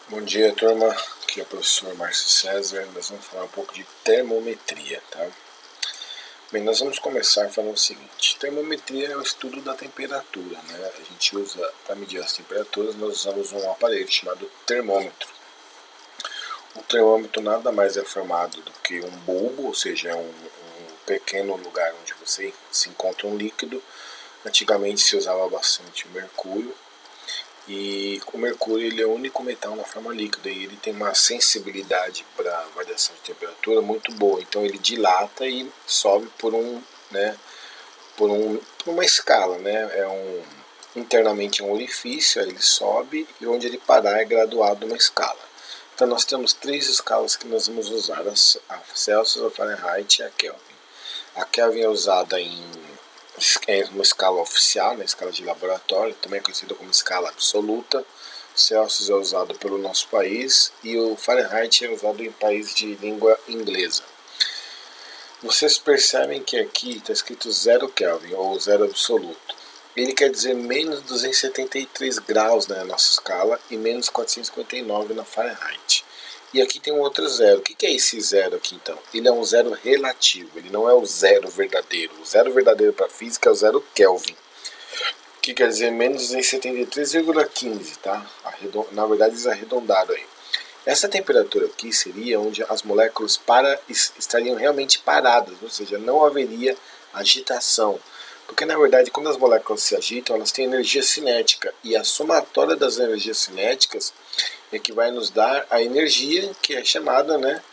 Bom dia, turma. Aqui é o professor Márcio César. Nós vamos falar um pouco de termometria, tá? Bem, nós vamos começar falando o seguinte. Termometria é o estudo da temperatura, né? A gente usa, para medir as temperaturas, nós usamos um aparelho chamado termômetro. O termômetro nada mais é formado do que um bulbo, ou seja, é um pequeno lugar onde você se encontra um líquido. Antigamente se usava bastante o mercúrio. E o mercúrio ele é o único metal na forma líquida e ele tem uma sensibilidade para variação de temperatura muito boa. Então ele dilata e sobe por por uma escala, né? Internamente é um orifício, aí ele sobe e onde ele parar é graduado uma escala. Então nós temos três escalas que nós vamos usar: a Celsius, a Fahrenheit e a Kelvin. A Kelvin é usada em uma escala oficial, na escala de laboratório, também é conhecida como escala absoluta. Celsius é usado pelo nosso país e o Fahrenheit é usado em países de língua inglesa. Vocês percebem que aqui está escrito 0 Kelvin ou 0 absoluto. Ele quer dizer menos 273 graus na nossa escala e menos 459 na Fahrenheit. E aqui tem um outro zero. O que é esse zero aqui então? Ele é um zero relativo, ele não é o zero verdadeiro. O zero verdadeiro para a física é o zero Kelvin, que quer dizer menos 273,15, tá? Na verdade eles arredondaram aí. Essa temperatura aqui seria onde as moléculas estariam realmente paradas, ou seja, não haveria agitação. Porque na verdade quando as moléculas se agitam, elas têm energia cinética, e a somatória das energias cinéticas é que vai nos dar a energia, que é chamada, né,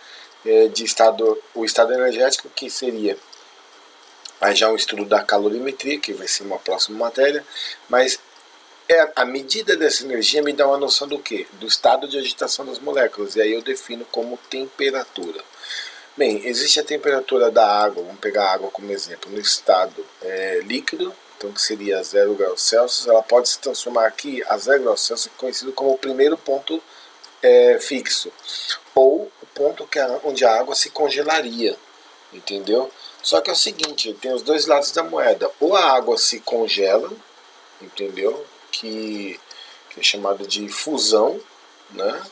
o estado energético, que seria já um estudo da calorimetria, que vai ser uma próxima matéria, mas a medida dessa energia me dá uma noção do quê? Do estado de agitação das moléculas, e aí eu defino como temperatura. Bem, existe a temperatura da água, vamos pegar a água como exemplo, no estado líquido, então que seria 0 graus Celsius, ela pode se transformar aqui a 0 graus Celsius, conhecido como o primeiro ponto fixo, ou o ponto onde a água se congelaria, entendeu? Só que é o seguinte, tem os dois lados da moeda, ou a água se congela, entendeu? Que é chamado de fusão, né?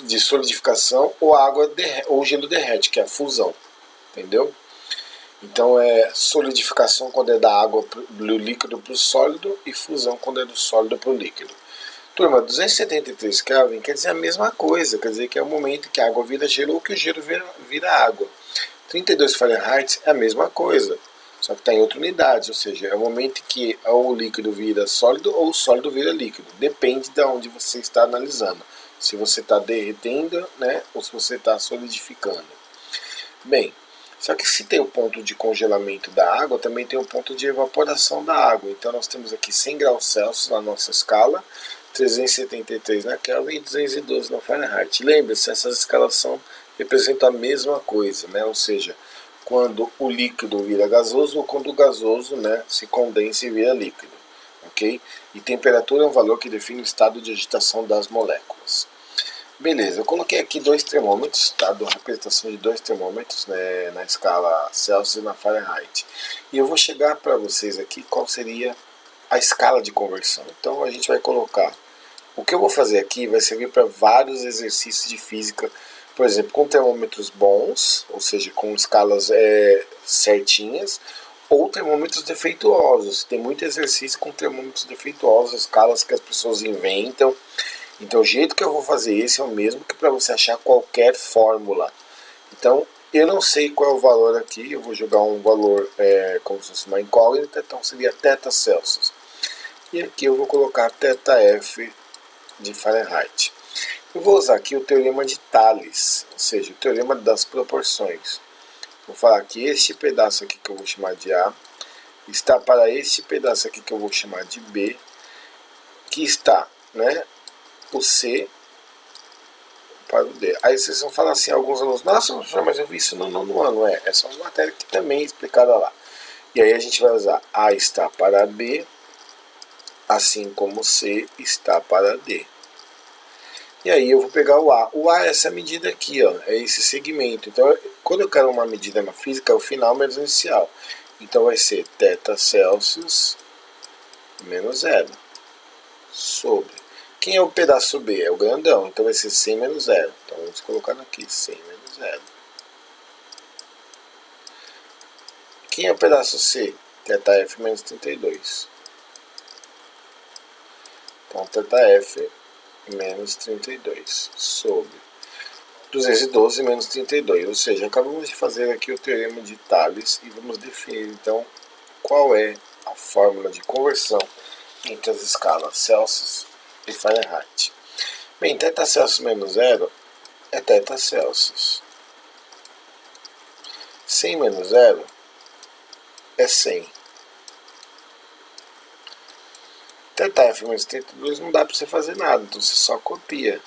De solidificação, ou a água ou o gelo derrete, que é a fusão, entendeu? Então é solidificação quando é da água do líquido para o sólido e fusão quando é do sólido para o líquido. Turma, 273 Kelvin quer dizer a mesma coisa, quer dizer que é o momento que a água vira gelo ou que o gelo vira água. 32 Fahrenheit é a mesma coisa, só que está em outra unidade, ou seja, é o momento que ou o líquido vira sólido ou o sólido vira líquido. Depende de onde você está analisando. Se você está derretendo, né, ou se você está solidificando. Bem, só que se tem o ponto de congelamento da água, também tem o ponto de evaporação da água. Então nós temos aqui 100 graus Celsius na nossa escala, 373 na Kelvin e 212 na Fahrenheit. Lembre-se, essas escalas representam a mesma coisa, né? Ou seja, quando o líquido vira gasoso ou quando o gasoso, né, se condensa e vira líquido. Ok? E temperatura é um valor que define o estado de agitação das moléculas. Beleza, eu coloquei aqui dois termômetros, tá? A representação de dois termômetros, né, na escala Celsius e na Fahrenheit. E eu vou chegar para vocês aqui qual seria a escala de conversão. Então a gente vai colocar. O que eu vou fazer aqui vai servir para vários exercícios de física, por exemplo, com termômetros bons, ou seja, com escalas certinhas, ou termômetros defeituosos. Tem muito exercício com termômetros defeituosos, escalas que as pessoas inventam. Então o jeito que eu vou fazer esse é o mesmo que para você achar qualquer fórmula. Então eu não sei qual é o valor aqui, eu vou jogar um valor como se fosse uma incógnita, então seria θ Celsius. E aqui eu vou colocar θF de Fahrenheit. Eu vou usar aqui o teorema de Thales, ou seja, o teorema das proporções. Vou falar que este pedaço aqui que eu vou chamar de A está para este pedaço aqui que eu vou chamar de B, que está, né, o C para o D. Aí vocês vão falar assim, alguns alunos, nossa, professor, mas eu vi isso no nono ano. Essa é uma matéria que também é explicada lá. E aí a gente vai usar A está para B, assim como C está para D. E aí eu vou pegar o A. O A é essa medida aqui, ó, é esse segmento. Então, quando eu quero uma medida na física, é o final menos o inicial. Então vai ser θ Celsius menos 0 sobre Quem é o pedaço B? É o grandão, então vai ser 100 menos 0. Então vamos colocar aqui, 100 menos 0. Quem é o pedaço C? θf menos 32. Então, θf menos 32 sobre 212 menos 32. Ou seja, acabamos de fazer aqui o teorema de Thales e vamos definir, então, qual é a fórmula de conversão entre as escalas Celsius e Fahrenheit. Bem, θ Celsius menos 0 é θ Celsius. 100 menos 0 é 100. θf menos 32 não dá para você fazer nada, então você só copia.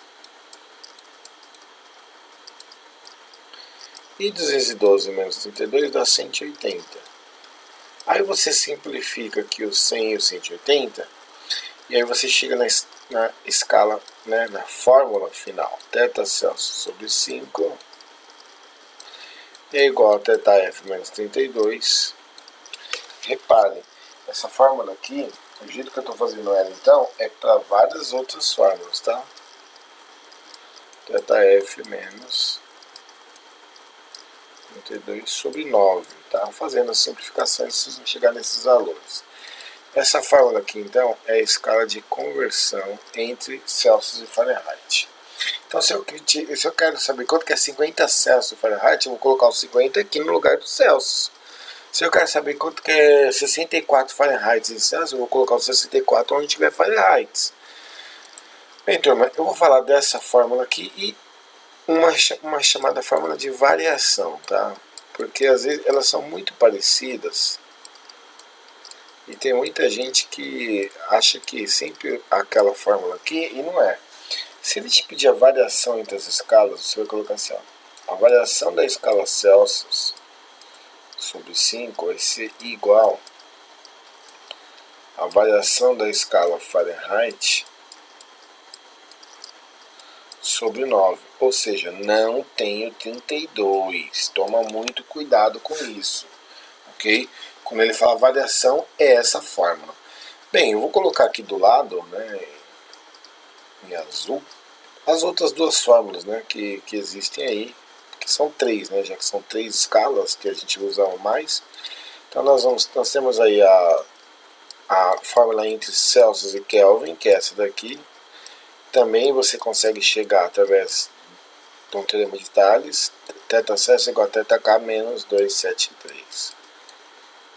E 212 menos 32 dá 180. Aí você simplifica aqui o 100 e o 180, e aí você chega na escala, né, na fórmula final. θ Celsius sobre 5 é igual a θf menos 32. Reparem, essa fórmula aqui, o jeito que eu estou fazendo ela então, é para várias outras fórmulas, tá? θf menos 32 sobre 9, tá? Fazendo a simplificação, vocês vão chegar nesses valores. Essa fórmula aqui então é a escala de conversão entre Celsius e Fahrenheit. Então se eu quero saber quanto que é 50 Celsius e Fahrenheit, eu vou colocar o 50 aqui no lugar do Celsius. Se eu quero saber quanto que é 64 Fahrenheit em Celsius, eu vou colocar o 64 onde tiver Fahrenheit. Bem, turma, eu vou falar dessa fórmula aqui e uma chamada fórmula de variação, tá? Porque às vezes elas são muito parecidas e tem muita gente que acha que sempre aquela fórmula aqui e não é. Se ele te pedir a variação entre as escalas, você vai colocar assim, ó, a variação da escala Celsius sobre 5 vai ser igual à variação da escala Fahrenheit sobre 9, ou seja, não tenho 32, toma muito cuidado com isso, ok? Quando ele fala variação, é essa fórmula. Bem, eu vou colocar aqui do lado, né, em azul, as outras duas fórmulas, né, que existem aí, que são 3, né, já que são 3 escalas que a gente usa mais. Então nós temos aí a fórmula entre Celsius e Kelvin, que é essa daqui. Também você consegue chegar através de um teorema de Thales, θ Celsius igual a θk menos 273.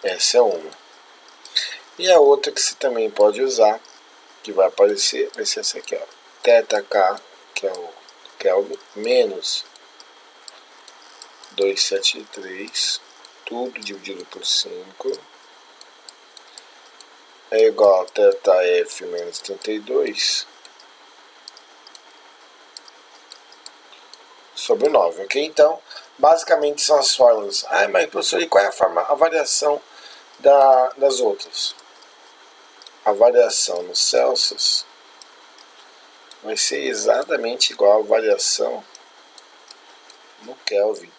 Essa é uma. E a outra que você também pode usar, que vai aparecer, vai ser essa aqui, ó, θk, que é o Kelvin, menos 273, tudo dividido por 5, é igual a θf menos 32 sobre 9, ok? Então, basicamente são as fórmulas. Ah, mas professor, e qual é a variação das outras? A variação no Celsius vai ser exatamente igual à variação no Kelvin.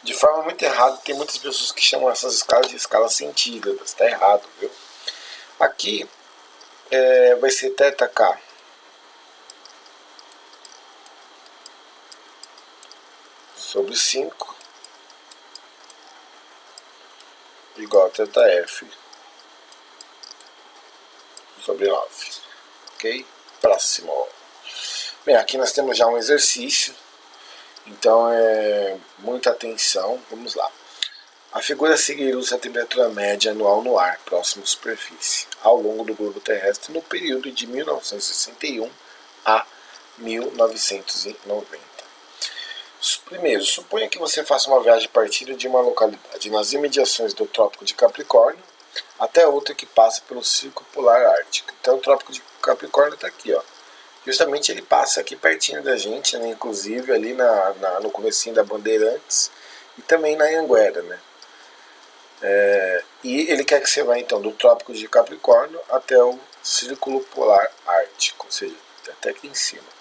De forma muito errada, tem muitas pessoas que chamam essas escalas de escalas centígradas. Está errado, viu? Aqui vai ser θk sobre 5 igual a θf sobre 9. Ok? Próximo. Bem, aqui nós temos já um exercício. Então, muita atenção. Vamos lá. A figura a seguir ilustra a temperatura média anual no ar, próximo à superfície, ao longo do globo terrestre no período de 1961 a 1990. Primeiro, suponha que você faça uma viagem a partir de uma localidade nas imediações do Trópico de Capricórnio até outra que passa pelo Círculo Polar Ártico. Então, o Trópico de Capricórnio está aqui, ó. Justamente ele passa aqui pertinho da gente, né? Inclusive ali no comecinho da Bandeirantes e também na Anhanguera, né? E ele quer que você vá então do Trópico de Capricórnio até o Círculo Polar Ártico, ou seja, até aqui em cima.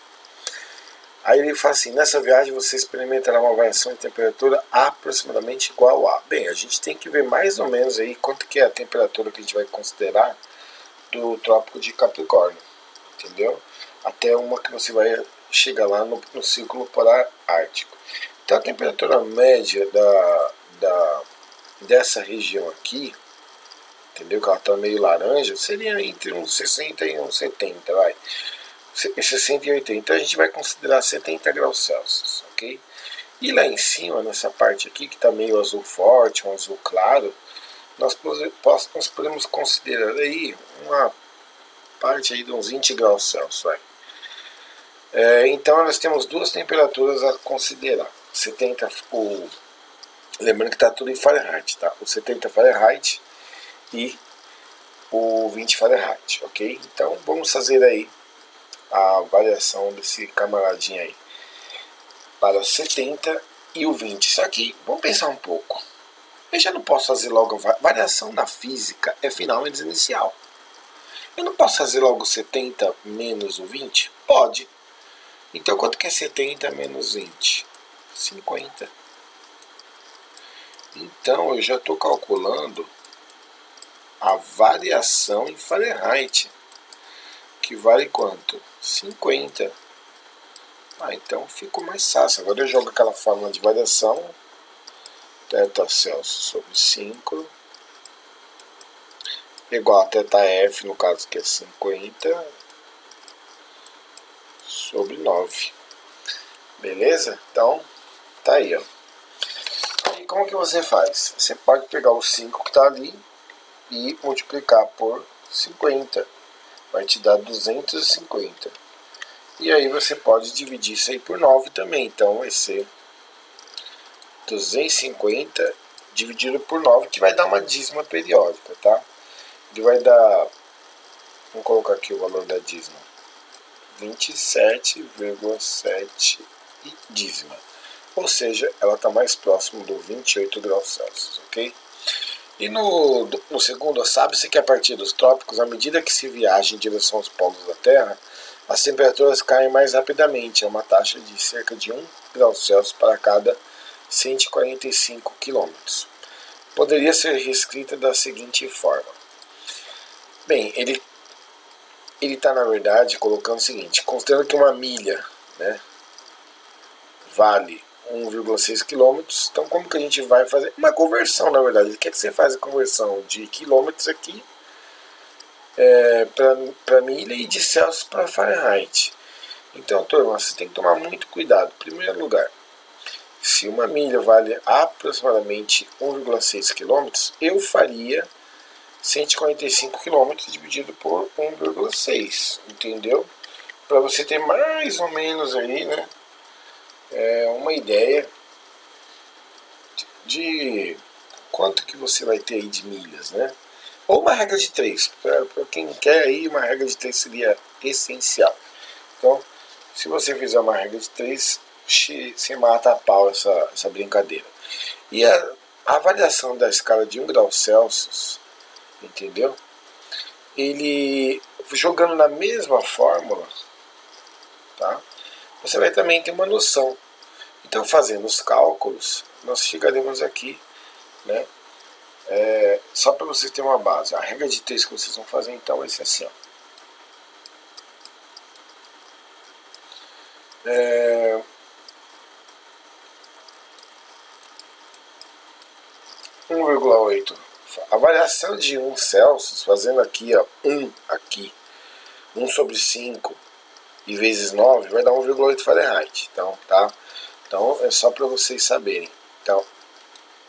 Aí ele fala assim, nessa viagem você experimentará uma variação de temperatura aproximadamente igual a... Bem, a gente tem que ver mais ou menos aí quanto que é a temperatura que a gente vai considerar do Trópico de Capricórnio, entendeu? Até uma que você vai chegar lá no Círculo Polar Ártico. Então a temperatura média dessa região aqui, entendeu? Que ela está meio laranja, seria entre uns 60 e uns 70, vai. 60 e 80. Então a gente vai considerar 70 graus Celsius, ok? E lá em cima, nessa parte aqui, que está meio azul forte, um azul claro, nós podemos considerar aí uma parte aí de uns 20 graus Celsius, vai. Então nós temos duas temperaturas a considerar. 70, lembrando que está tudo em Fahrenheit, tá? O 70 Fahrenheit e o 20 Fahrenheit, ok? Então vamos fazer aí a variação desse camaradinho aí para 70 e o 20. Só que, vamos pensar um pouco. Eu já não posso fazer logo a variação da física, é final menos inicial. Eu não posso fazer logo 70 menos o 20? Pode. Então quanto que é 70 menos 20? 50. Então eu já estou calculando a variação em Fahrenheit, que vale quanto? 50. Então ficou mais fácil. Agora eu jogo aquela fórmula de variação, θ Celsius sobre 5, igual a θF, no caso que é 50, sobre 9. Beleza? Então, tá aí, ó. E como que você faz? Você pode pegar o 5 que está ali e multiplicar por 50. Vai te dar 250. E aí você pode dividir isso aí por 9 também. Então vai ser 250 dividido por 9, que vai dar uma dízima periódica, tá? Ele vai dar, vamos colocar aqui o valor da dízima, 27,7 dízima. Ou seja, ela está mais próximo do 28 graus Celsius, ok? E no segundo, sabe-se que a partir dos trópicos, à medida que se viaja em direção aos polos da Terra, as temperaturas caem mais rapidamente, a uma taxa de cerca de 1 grau Celsius para cada 145 quilômetros. Poderia ser reescrita da seguinte forma. Bem, ele está, na verdade, colocando o seguinte, considerando que uma milha, né, vale 1,6 quilômetros, então como que a gente vai fazer? Uma conversão, na verdade. Ele quer que você faça a conversão de quilômetros aqui para milha e de Celsius para Fahrenheit. Então, turma, você tem que tomar muito cuidado. Em primeiro lugar, se uma milha vale aproximadamente 1,6 km, eu faria 145 km dividido por 1,6, entendeu? Para você ter mais ou menos aí, né, uma ideia de quanto que você vai ter aí de milhas, né? Ou uma regra de 3, para quem quer aí, uma regra de 3 seria essencial. Então, se você fizer uma regra de 3, você mata a pau essa brincadeira. E a variação da escala de 1 grau Celsius, entendeu? Ele, jogando na mesma fórmula, tá? Você vai também ter uma noção. Então, fazendo os cálculos, nós chegaremos aqui, né? Só para vocês terem uma base. A regra de 3 que vocês vão fazer, então, vai ser assim, ó. 1,8. A variação de 1 Celsius, fazendo aqui, ó, 1 sobre 5 e vezes 9, vai dar 1,8 Fahrenheit. Então, tá? Então, é só para vocês saberem. Então,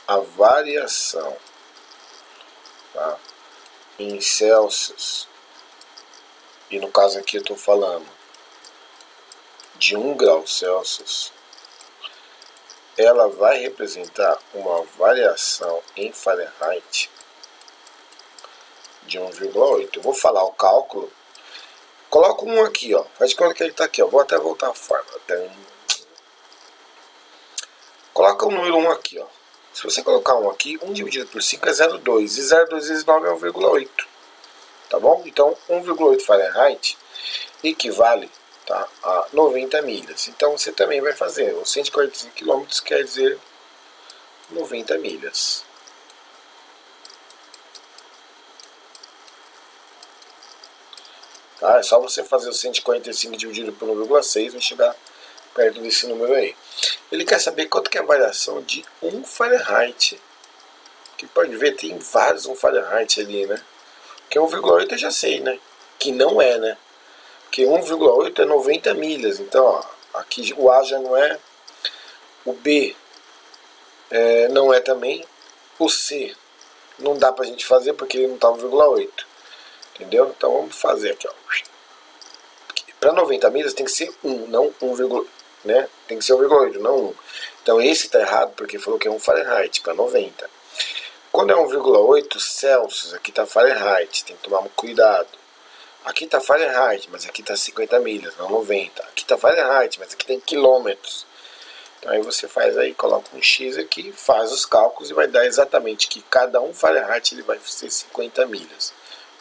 a variação, tá, em Celsius, e no caso aqui eu estou falando de 1 grau Celsius, ela vai representar uma variação em Fahrenheit de 1,8. Eu vou falar o cálculo. Coloca um aqui, ó. Faz de conta que ele está aqui, ó. Vou até voltar a forma. Coloca o número 1 aqui, ó. Se você colocar 1 aqui, 1 dividido por 5 é 0,2. E 0,2 vezes 9 é 1,8. Tá bom? Então, 1,8 Fahrenheit equivale, tá, a 90 milhas. Então, você também vai fazer. Os 145 km quer dizer 90 milhas. Tá? É só você fazer o 145 dividido por 1,6 vai chegar perto desse número aí. Ele quer saber quanto que é a variação de 1 Fahrenheit. Que pode ver, tem vários 1 Fahrenheit ali, né? Porque 1,8 eu já sei, né? Que não é, né? Porque 1,8 é 90 milhas. Então, ó, aqui o A já não é. O B não é também. O C não dá pra gente fazer porque ele não tá 1,8. Entendeu? Então vamos fazer aqui, ó. Para 90 milhas tem que ser 1, não 1, né? Tem que ser 1,8, não 1. Então esse está errado porque falou que é 1 Fahrenheit para 90. Quando é 1,8 Celsius, aqui está Fahrenheit, tem que tomar cuidado. Aqui está Fahrenheit, mas aqui está 50 milhas, não 90. Aqui está Fahrenheit, mas aqui tem quilômetros. Então aí você faz aí, coloca um X aqui, faz os cálculos e vai dar exatamente que cada 1 Fahrenheit ele vai ser 50 milhas.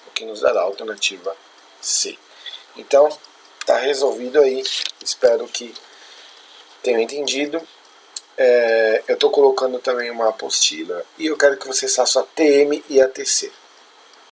O que nos dará a alternativa C. Então, tá resolvido aí, espero que tenham entendido. Eu estou colocando também uma apostila e eu quero que vocês façam a TM e a TC.